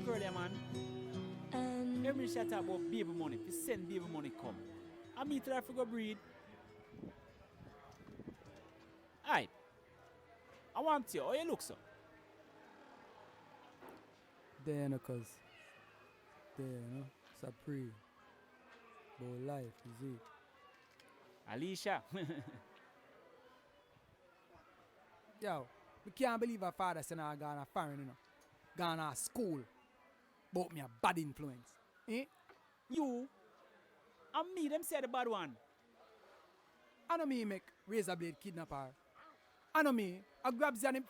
a girl there, man. Every minute she talk about baby money. If you send baby money, come. I meet her for go breed. Aye. I want you. How you look, so? There, no, cuz. There, no. It's a pre. About life, is it? Alicia. Yo, we can't believe our father said I gone a foreign, you know. Gone to school. But me a bad influence. Eh? You and me, them say the bad one. I know me make razor blade kidnap her. I know me, I grab the him.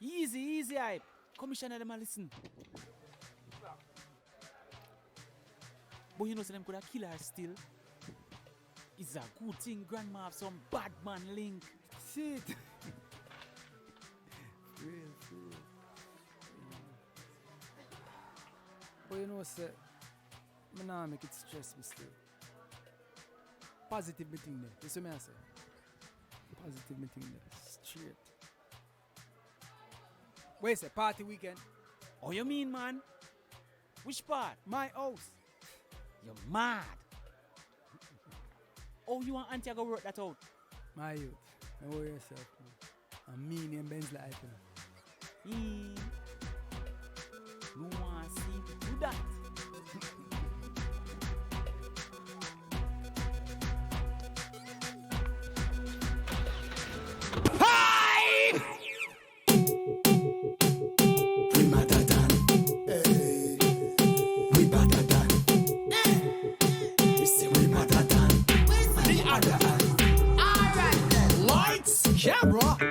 Easy, hype. Commissioner them a listen. But you know, so them could have killed her still. It's a good thing grandma have some bad man link. Shit. Real. But you know, sir, I don't make it stress me still. Positive meeting there. You see me I say? Positive meeting there. Straight. Wait, say party weekend. Oh, you mean, man? Which part? My house. You're mad. Oh, you want Auntie to go work that out? My youth. Don't worry yourself, man. I'm Me and Benzly Hype. No one see you do that.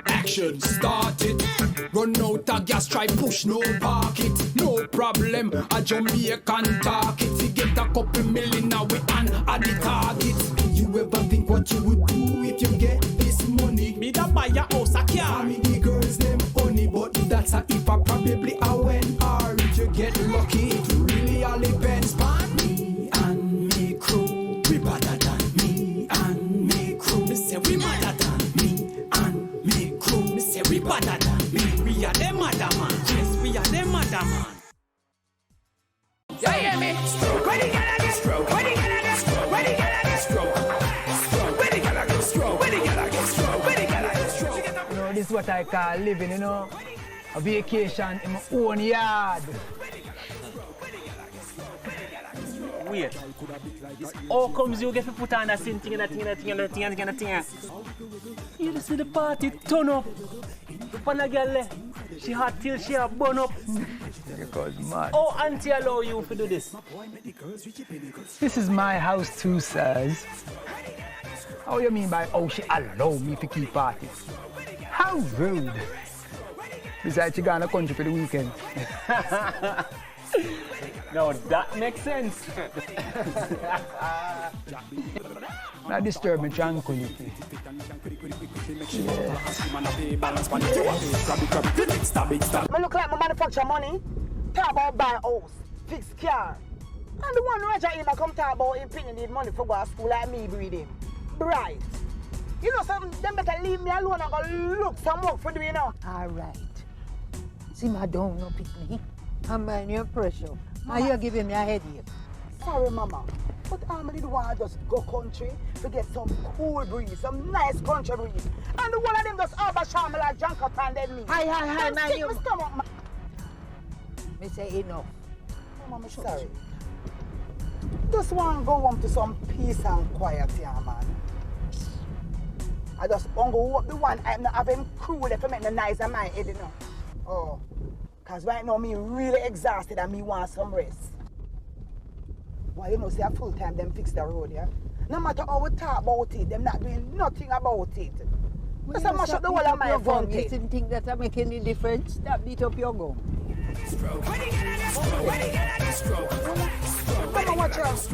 Action started. Run out of gas, try push, no park it. No problem, a Jamaican target. To get a couple million now we on at the target. You ever think what you would do if you get this money? Me da buy your house a car. Me the girls them honey, but that's a if I probably a when. Or if you get lucky, it really all depends on me and me crew. We better than me and me crew. Me say we better than we better than me. We are them mother man. Yes, we are them mother man. You hear me? Stroke. When you gonna get stroke? When you gonna get stroke? When you gonna get stroke? Stroke. When you gonna get stroke? When you gonna get stroke? When you gonna get stroke? You know, this is what I call living, you know. A vacation in my own yard. Wait. How comes you get to put on that thing and that thing? You just see the party turn up. The pana girl, she hot till she a burn up. Because mad. Oh, auntie allow you to do this? This is my house too, sirs. How you mean by oh she allow me to keep party? How rude. Besides she gone to country for the weekend. Now that makes sense. Not disturb me tranquility. I look like my manufacture money. Talk about buy house, fix car. And the one Roger in I come talk about him pinning need money for go to school like me breeding. Bright. You know some them better leave me alone and go look some work for doing now. Alright. See my don't no pick me. I'm buying your pressure. Now you're giving me a headache. Sorry, Mama. But I did want to just go country to get some cool breeze, some nice country breeze. And the one of them just overshaman like junk up and then me. Hi, now you. My stomach, ma. Me say enough. Oh, Mama, sorry. Just want to go home to some peace and quiet here, man. I just want to go up the one I'm not having crew there to make me nice in my head, you know. Oh. Because right now, me really exhausted and me want some rest. Well, you know, say a full time, them fix the road, yeah? No matter how we talk about it, them not doing nothing about it. That's how much of the whole of my phone. You didn't think that I make any difference? That beat up your gun. Stroke. When you get stroke? When you get stroke? Come on, watch out.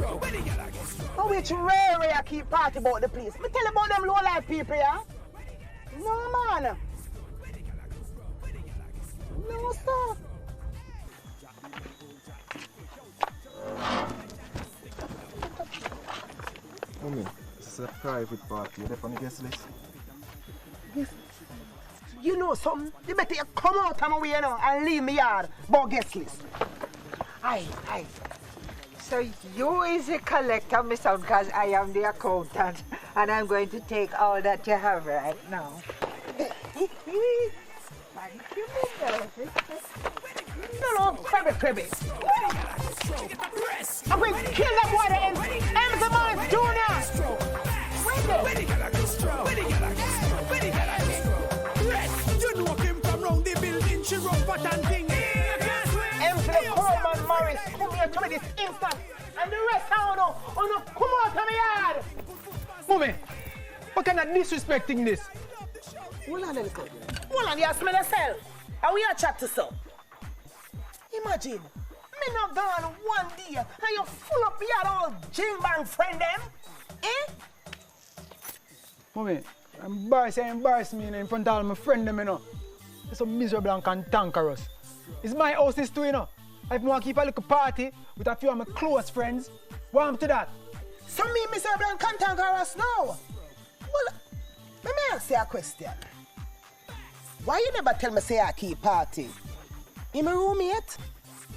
How which rare I keep party about the place. Me tell you about them low life people, yeah? No, man. No, sir. Mommy, this is a private party. You're on the guest list? Yes. You know something? You better come out of my way, you know, and leave me yard about guest list. Aye. So you is the collector, my son, because I am the accountant, and I'm going to take all that you have right now. Thank you, No, crabby. I'm going to kill that boy and Emerson Morris Jr. You know him from round the building, she run fat and thing. Emerson Coleman Morris, come here to me this instant. And the rest I don't know, come out of my yard. Mommy, what kind of disrespecting this? Hold on, you smell yourself. How we are chat to so? Imagine, me not gone one day and you full up your old jing bang friend them. Eh? Mommy, embarrass me in front of all my friends, you know. They're so miserable and cantankerous. It's my house, this too, you know. If I want to keep a little party with a few of my close friends, what am to that? So me miserable and cantankerous now? Well, let me ask you a question. Why you never tell me say I keep party? In my roommate?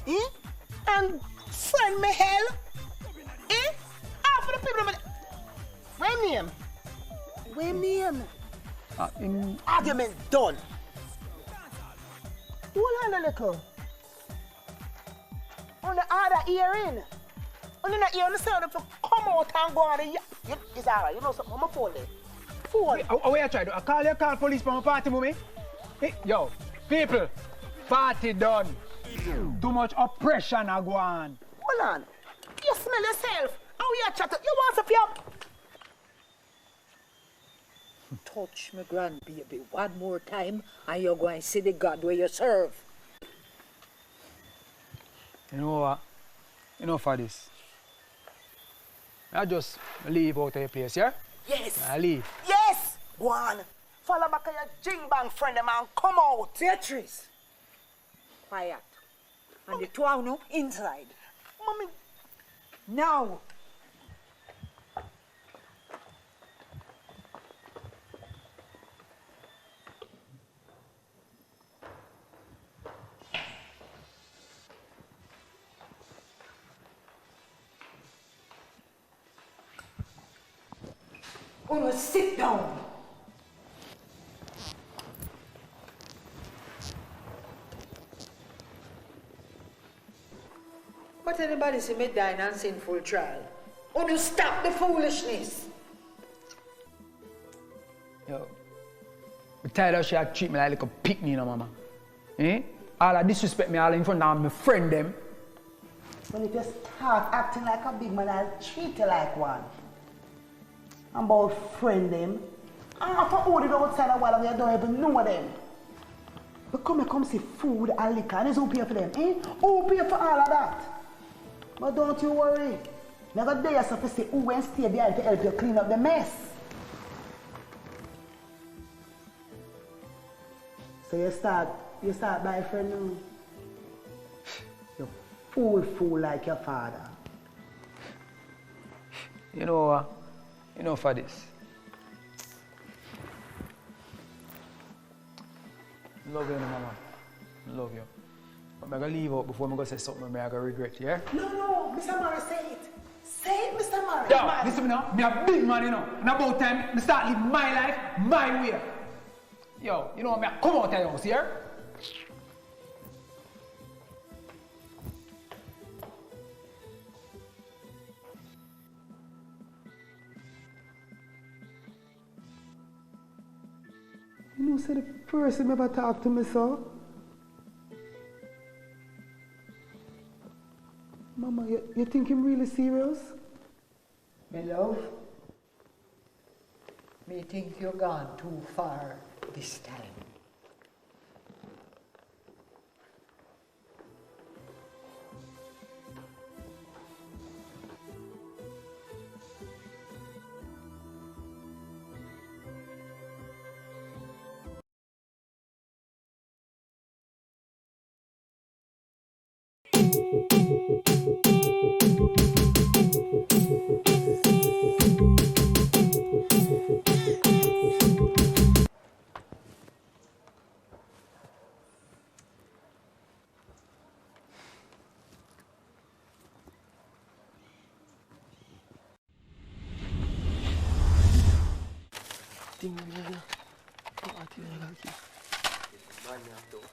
Eh? And friend me hell? Eh? Half of the people Where name? Argument done. Hold on a little. On the other ear in. On the ear on the sound if you come out and go on the it's alright, you know something, I'm a phone there. Phone. What you try to do? I call police for my party, mommy? Hey, yo, people, party done. Too much oppression I go on. Hold on. You smell yourself. How you chat? You want to feel? touch my grandbaby one more time and you're going to see the God where you serve. You know what? Enough of this. I just leave out of your place, yeah? Yes. I leave. Yes. Go on. Follow back your jing bang friend and come out. Beatrice. Quiet. And the two of you inside. Mommy. Now. Gonna sit down. But anybody see me dying and sinful trial? Gonna stop the foolishness. Yo, I'm tired of she treat me like a little picnic, you know, mama. Eh? All I disrespect me all in front of my friend them. When you just start acting like a big man, I'll treat you like one. I'm about friend them. After all the outside of while we don't even know them. But come see food and liquor and it's who pay for them, eh? Who pay for all of that? But don't you worry. Never dare yourself to say who went stay behind to help you clean up the mess. So you start by friend now. You fool like your father. You know what? Enough for this. Love you, mama. Love you. But I'm going to leave out before I go say something I'm going to regret, yeah? No, Mr. Morris, say it. Say it, Mr. Morris. Yo, listen to me now. I'm a big man, you know. And about time I start living my life my way. Yo, you know, I'm come out of your house, yeah? You know, say the person ever talk to me so. Mama, you think him really serious? My love, me think you're gone too far this time.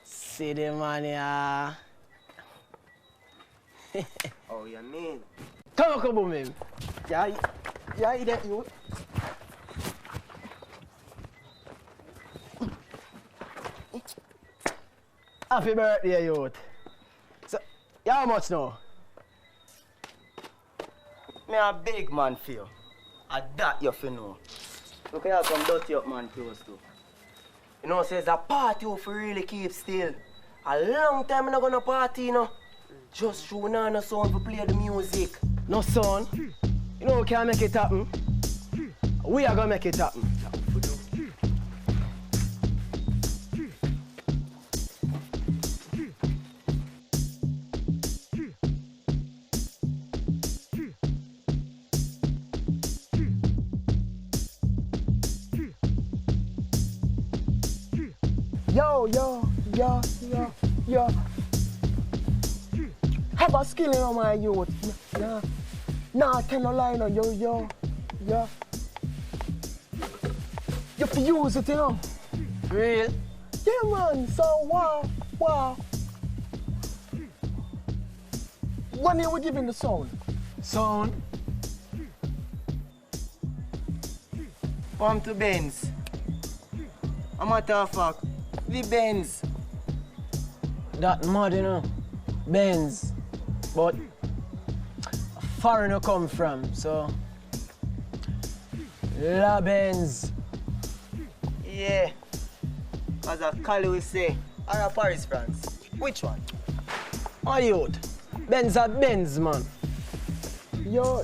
See the man, yeah. Oh, you mean? Come on, man. Yeah, that you. Happy birthday, youth. So, you how much now? Me a big man for you. A that you fi know. Look at some dirty up man close too. You know, says a party you fi really keep still. A long time I'm not gonna party, you know. Just through no sound to play the music. No son. You know we can make it happen. We are gonna make it happen. Yo. Have a skill in my youth. Yeah. Nah, tell no lie no, yo. You have to use it, you know. Real? Yeah, man. So, wow. When you were giving the sound? Son? Come to Benz. A matter of fact, the Benz. That mad, you know. Benz. But foreigner come from, so La Benz. Yeah. As a Cali will say, or a Paris, France. Which one? My youth. Benz at Benz, man. Yo,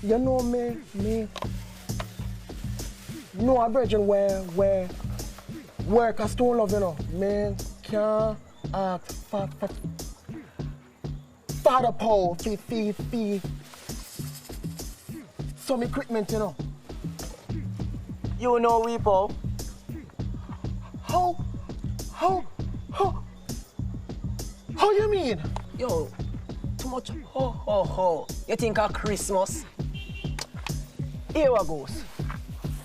you know me. No, a brethren where work a stone love, you know. Man can't ask for father Paul, fee. Some equipment, you know. You know we, Paul. How you mean? Yo, too much ho. You think of Christmas? Here we goes.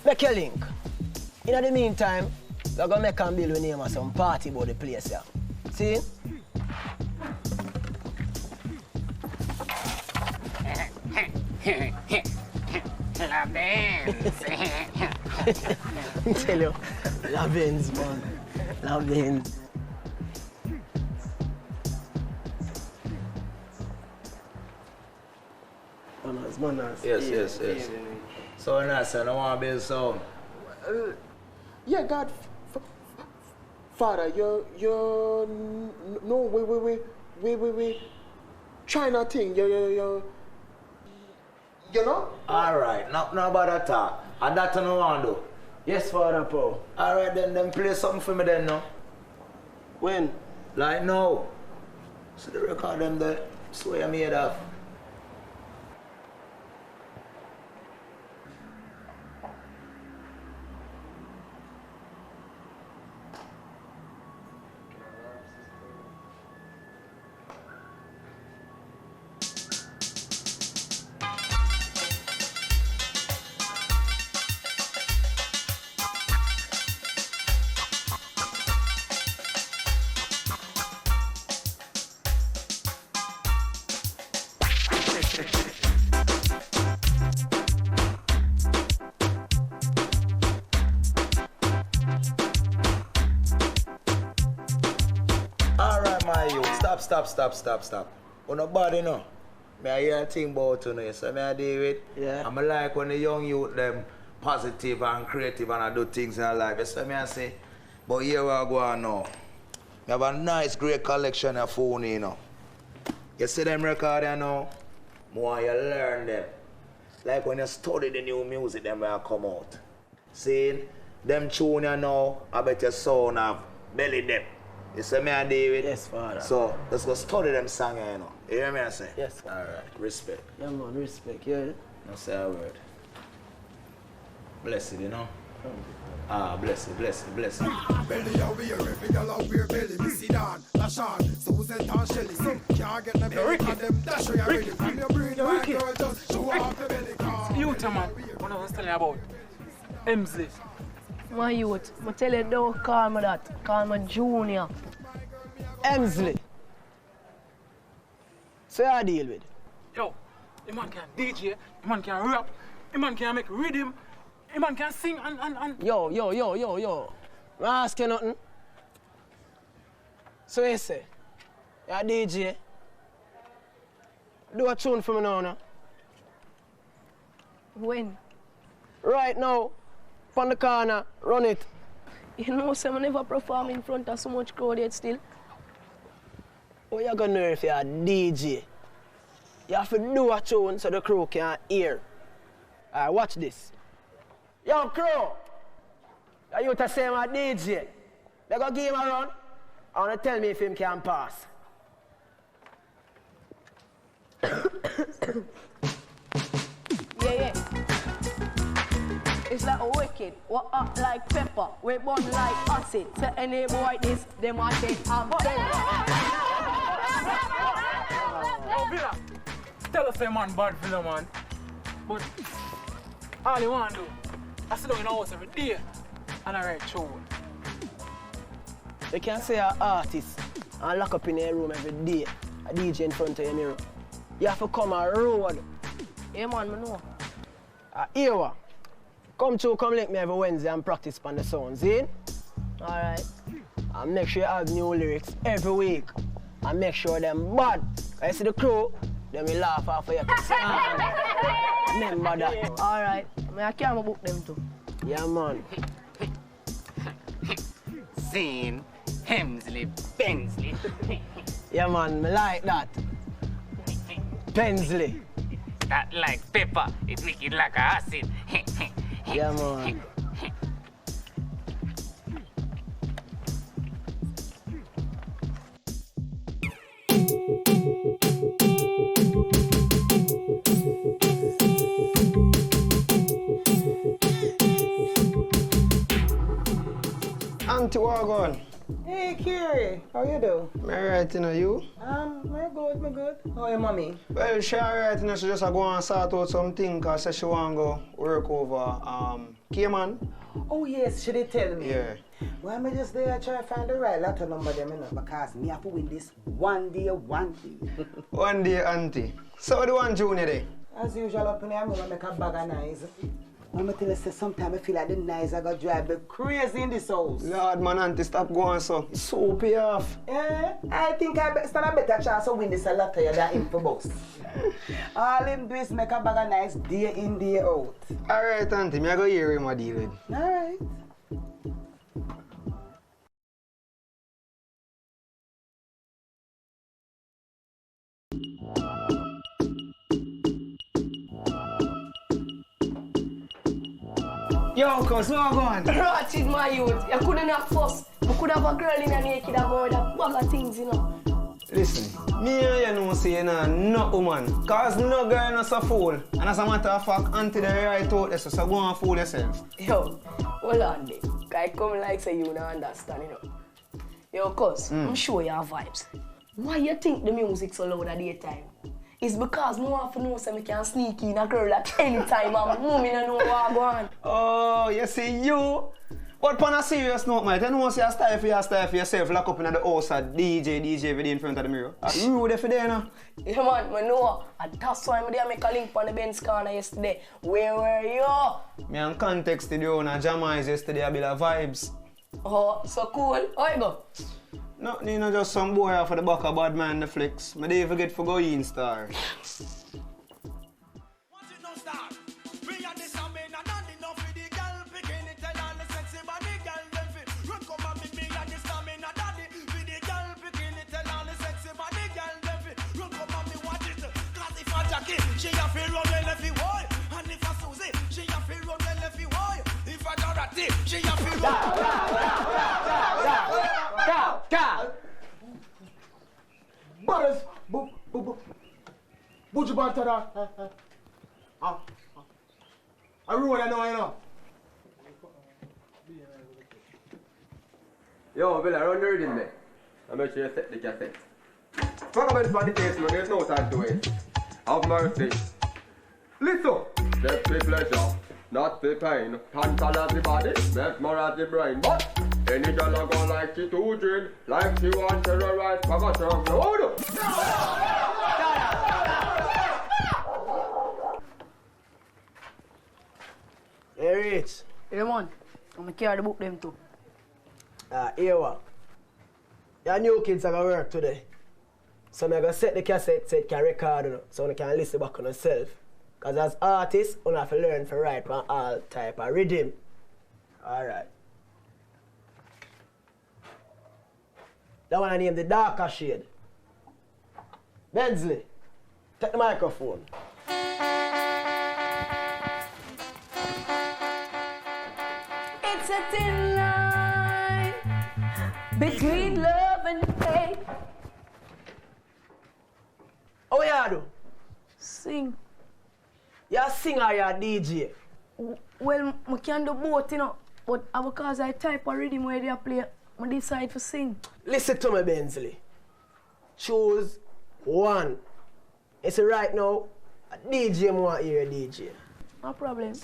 Make your link. In the meantime, we're gonna make a bill with name of some party about the place here. See? La Benz. Tell you, La Benz, man. La Benz. Manners. Yes. So nice, I don't want to build sound. Yeah, God, Father, you no, we, China thing, you know? All right, now about that talk. And that I don't want to do. Yes, Father Paul. All right, then play something for me then, no? When? Like now. So the record them there, so you made of. Stop. Oh, nobody know. Me I hear a thing about you, so me I deal with. Yeah. I'm like when the young youth them positive and creative and I do things in their life. So me I say, but here we go on now. Me have a nice great collection of phone, you know. You see them record you know, more you learn them. Like when you study the new music, them will come out. See, them tune you know, I bet your sound have belly them. You see me and David? Yes, Father. So, let's go study them songs, you know. You hear me I say? Yes. All right, respect. Yeah, man, respect, yeah. Don't say a word. Bless it, you know? Bless it. Belly out wear every girl out wear belly. Missy Dan, Lashan, Suzette and Shelly. Some can't get the belly and them dash you already. From your brain, my girl just show off the belly car. You, man, what I was telling you about. Hemsley. My youth, I tell you, don't call me that. Call me Junior. Hemsley. So I deal with. Yo, the man can DJ, the man can rap, the man can make rhythm, the man can sing and... Yo. I ask you nothing. So you say, you're a DJ. Do a tune for me now. When? Right now. On the corner, run it. You know, I never perform in front of so much crowd yet still. What you gonna know if you're a DJ? You have to do a tune so the crew can hear. Alright, watch this. Yo, crew! You to say I'm a DJ. They go give him a run. I wanna tell me if him can pass. Yeah. It's like a wicked, what up like pepper, we burn like acid. So any boy this, them a say I'm dead. Oh, Villa, tell us a man bad Villa, man. But all you want to do, I sit down in the house every day and I write tune. You can't say an artist and lock up in your room every day, a DJ in front of your mirror. You have to come a road. Yeah, man, I know. Here, come link me every Wednesday and practice on the sounds, see? Alright. And make sure you have new lyrics every week. And make sure them bad. I see the crew, then we laugh off of your remember that. Alright. I can't book them too. Yeah, man. Scene, Hemsley, Benzly. Yeah, man, me like that. Benzly. That like pepper, it's wicked like acid. Yeah, man. Auntie, what going? Hey, Carey, how you do? Me right, you know, you? Me good. How are you, mommy? Well, she alright, you know, she just go and sort out something because she want to go work over Cayman. Oh, yes, she did tell me. Yeah. Well, me just there try to find the right lotto number them, you know, because me have to win this one day. One day, Auntie. So the one Junior day? As usual, up in here, I'm going to make a bag of knives. I'm going to tell you, sometimes I feel like the knives are going to drive me crazy in this house. Lord, man, Auntie, stop going so. It's so pay off. Yeah, I think I stand a better chance to win this lotto than him for boss. All him do is make a bag of knives day in, day out. All right, Auntie, me I go hear him what deal with. All right. Yo, cuz, what going? Ratchet, my youth. You couldn't have fuss. You could have a girl in a naked and more than bag of things, you know. Listen, me and you know say you know no woman. Cause no girl no so fool. And as a matter of fact, Auntie the right out there, so go and fool yourself. Yo, hold on there. I come like say you don't understand, you know. Yo, cuz, I'm sure you have vibes. Why you think the music so loud at daytime? It's because I want to know so I can sneak in a girl at any time and mommy don't know what go on. Oh, you see you? But on a serious note, mate, you know say you style for yourself, lock up in the house at DJ video in front of the mirror. That's rude if you there, no? Yeah, man, I know. And that's why I make a link on the Benz corner yesterday. Where were you? Me and Context studio and Jamaica yesterday a bit of vibes. Oh, so cool. How you go? No, you know, just some boy off of the back of bad man the flex. I didn't forget to go in star. She a feel run well if you want, and if I Susie, she a feel run well if you want. If I Dorothy, she a feel run. Go! Boris, Buju Bantada. I ruin I know, you know. Yo, Bill, I run the rhythm there. I make sure you set the cassette. Talk about this body case, man. There's no time to wait. Have mercy. Listen. That's my pleasure. not the pain. Control of the body, make more of the brain. But any girl a go like she too drink, like she want to terrorize, forgot to have no order. Hey, Rich. Hey, man. I'm going to carry the book them too. Here what? Your new kids are going to work today. So I'm going to set the cassette so it can record, you know, so you can listen back on yourself. Because as artists, you have to learn to write on all type of rhythm. Alright. That one I name the darker shade. Benzly, take the microphone. It's a thin line between love and hate. How you do? Sing. You sing or you DJ? Well, I can do both, you know. But because I type a rhythm where they play, I decide to sing. Listen to me, Benzly. Choose one. You see right now, a DJ want hear a DJ. No problem.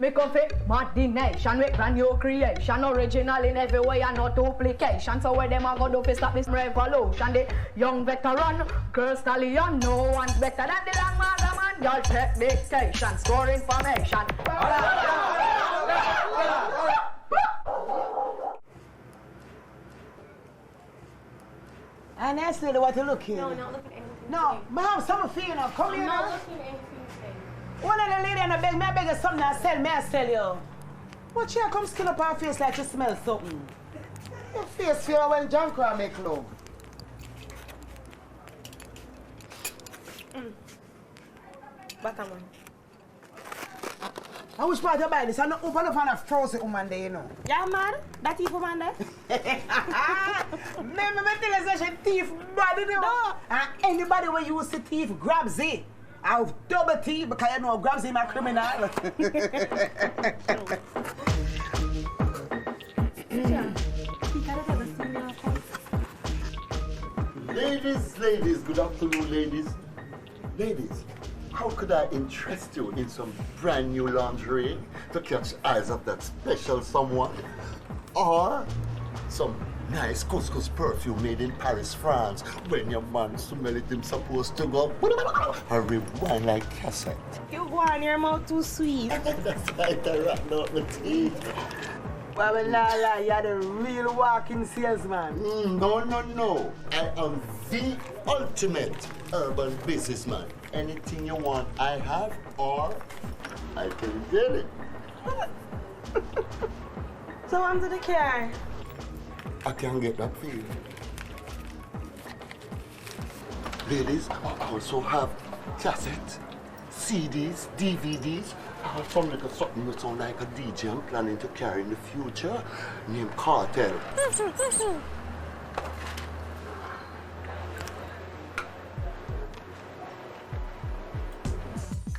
Me come fit nation with brand new creation, original in every way and no duplication. So where them a go do fi stop this revolution? The young veteran, girl stallion, no one's better than the long mother man. Y'all take dictation, score information. And that's really what you're looking. No, not looking at anything. No, ma'am, some feeling now. Come here now. I'm not looking at anything. One of the lady in the beg me, I beg you something I sell, me I sell you. But you come skin up her face like you smell something. Your face feel when John Crow make love. Bottom one. And which part you buy this? I'm not open up on a frozen woman there, you know. Yeah, man. That thief woman there. Remember me tell you such a thief body, you know? No. And anybody when use the thief grabs it. I'll double T because you know grabs him a criminal. Ladies, good afternoon, ladies. Ladies, how could I interest you in some brand new lingerie to catch eyes of that special someone? Or some nice couscous perfume made in Paris, France. When your man smell it, him supposed to go and rewind like cassette. You go on, your mouth too sweet. That's right, I ran out my teeth. Well, la, you're the real walking salesman. No. I am the ultimate urban businessman. Anything you want, I have, or I can get it. So under the car. I can get that for you. Ladies, I also have cassettes, CDs, DVDs. I have some little something that sound like a DJ I'm planning to carry in the future, named Cartel.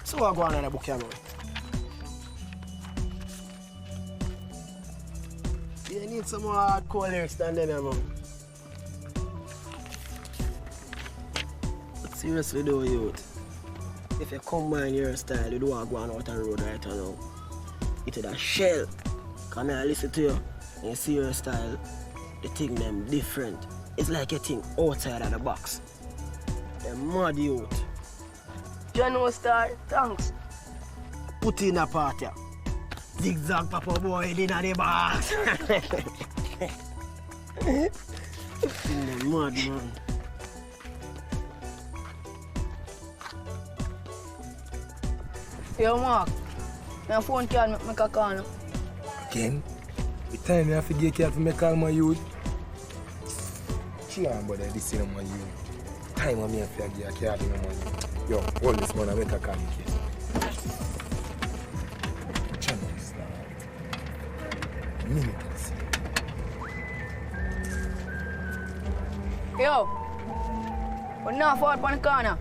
So what go on in the book, you know? You need some more hardcore lyrics than them, man. But seriously though, youth, if you combine your style, you don't go on out on the road right now. It is a shell. Come here, listen to you, and you see your style, you think them different. It's like you think outside of the box. They're mad, youth. General Star, thanks. Put in a party. Zigzag Papa boy in the box. Mad man. Yo, Mark. My phone can't make a call. Again? The time you have to get care to make all my youth. She ain't bother this in my youth. Time when me have to get care to my youth. Yo, hold this man and make a call in case. Yo, we're not forward on the corner.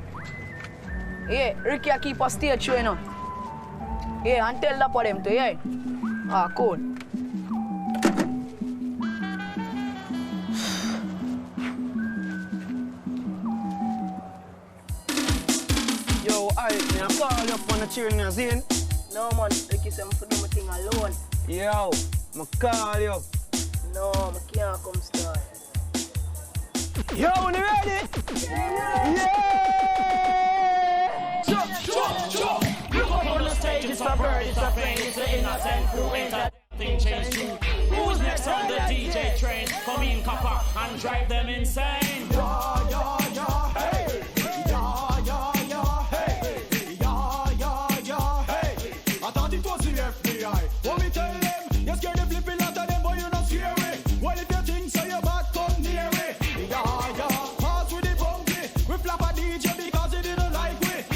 Yeah, Ricky a keep a stage show, you know. Yeah, and tell that for them too, yeah. Ah, cool. up on the cheering in Zane. No man, like you say, I'm for do my thing alone. Yo, I call you. No, I can't come start. Yo, when you ready? Yeah! Chop! Look up on the stage, it's a bird, it's a plane, it's an innocent crew, ain't that thing changed too. Who's next on the DJ train? Come in, copper, and drive them insane. Hey! I thought it was the FBI. What me tell them? You scared the flipping out of them, but you not scare me. Well, if you think so, you back come near me. Pass with the funky. We flap a DJ because he didn't like me.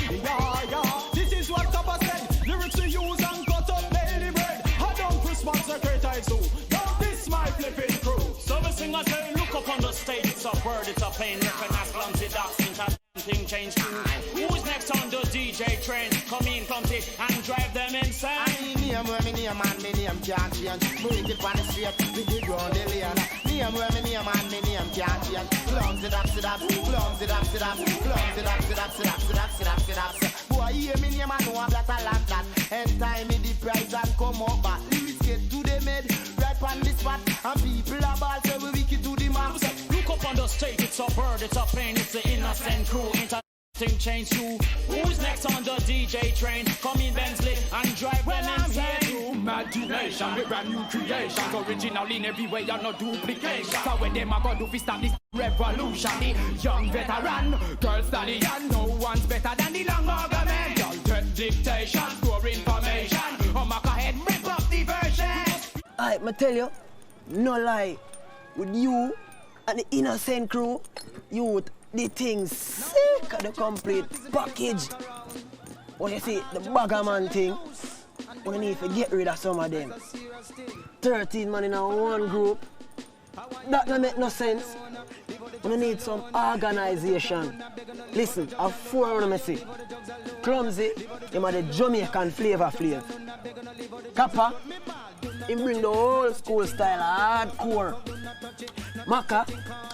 This is what Papa said. Lyrics to use and cut up daily bread. I don't Christmas secretary too. Don't this my flipping crew. So the singer say, look up on the stage, it's a bird, it's a plane, recognize clumsy ducks, thing change too. Who's next on the DJ train? Come in, clumsy, and drive them insane. Me name man, me name can't change. Move it on the street, we dig round the lane. Me name man, me name can't change. Clumsy dap. Boy, hear me name and know I'm black a lot that. End time me the price and come up back. Lyrics get to the med, right on the spot. And people are ball, so we wicked to the map. Look up on the stage, it's a bird, it's a plane, it's the innocent crew. Thing change too. Who's next on the DJ train? Come in Benzly and drive them insane. Imagination, we brand new creations. Original in every way, you're no duplication. So when them are gonna do fi stop this revolution, the young veteran, girl stallion, no one's better than the long argument. Y'all take dictation, store information. Make a head, rip up the version. I tell you, no lie, with you and the Innocent Kru, youth, the thing's sick of the complete package. When you see the bagger man thing, we need to get rid of some of them. 13 man in a one group, that don't make no sense. We need some organization. Listen, I four of them see. Clumsy, him are the Jamaican flavor. Kappa, he bring the old school style hardcore. Maka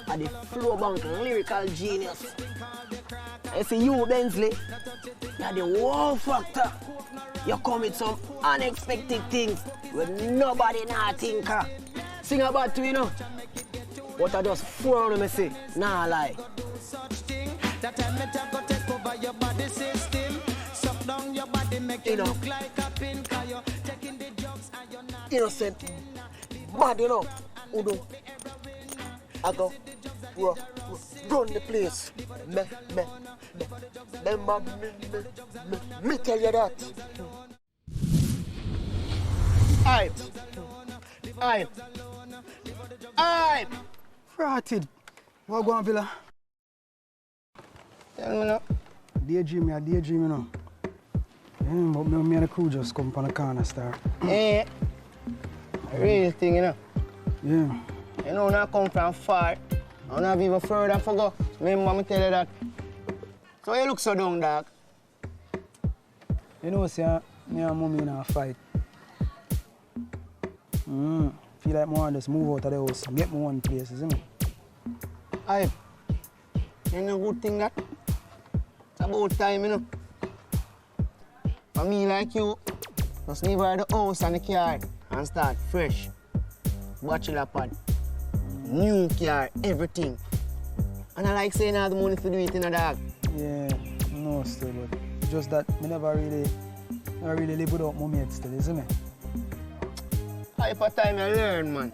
are the flow bank lyrical genius. You see you, Benzly, you are the wow factor. You come with some unexpected things where nobody not think of. Sing about to you know. But I just four of them say, nah lie. That time me go take over your body system. Suck down your body, make you look like a pin. Cause you're taking the drugs and you're not Innocent. Bad you know. Udo. I go run the place. Me tell you that. Aight. Rotted. What go on, Villa? Tell me now. Daydream, you know. But me and the crew just come from the corner star. Eh. Real thing, you know. Yeah. You know, when I come from far, I don't have even further to go. Remember me tell you that. So you look so down, dog. You know, see, me and mommy in a fight. Feel like I want to just move out of the house and get me one place, isn't it? Aye. You know good thing that? It's about time, you know. For me like you, just leave out the house and the car and start fresh. Bachelor pad. New car, everything. And I like saying I have the money to do it in a dog. Yeah, no still, but just that I never really live without my mates still, isn't it? Hype of time I learn, man.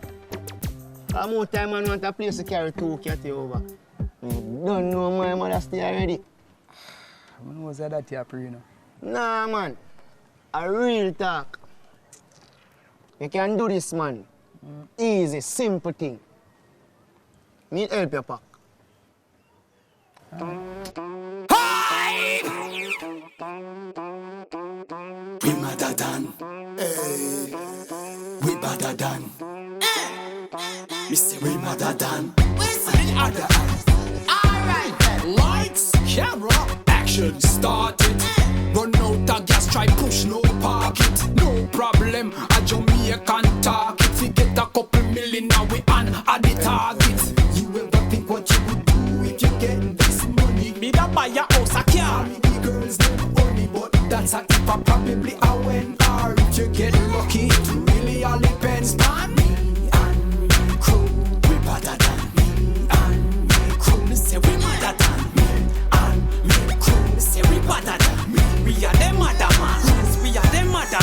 How more time I want a place to carry 2 cats over. Don't know my mother stay already. I know that you happy, you know. Nah, man. A real talk. You can do this, man. Easy, simple thing. Me help you pack. We madder than, hey. We badder than, me say we madder than. Other eyes. Alright then. Lights, camera, action started. Run out of gas, try push, no park it. No problem, a Jamaican target. We get a couple million, now we on at the target. You ever think what you would do if you get this money? Me that buy a house, a car. The girls them only, but that's a depends on me and me crew. We better than me and me crew. Me say we better than me and me crew. Me say we better than me. We are them other man. We are them other.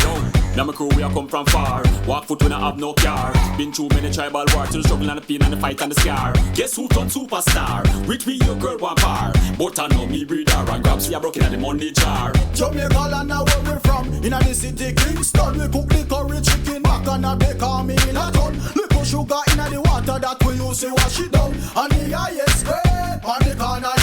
Now my crew, we a come from far. Walk foot when I have no car. Been through many tribal wars, to the struggle and the pain and the fight and the scar. Guess who turned superstar? With me, your girl one par. But I know me breeder and grabs we are broken at the money jar. Jamaica land now where we from. In the city Kingston, we cook the curry chicken back and a bake me in a ton. Little sugar in the water that we use to wash it down. And the highest grade on the corner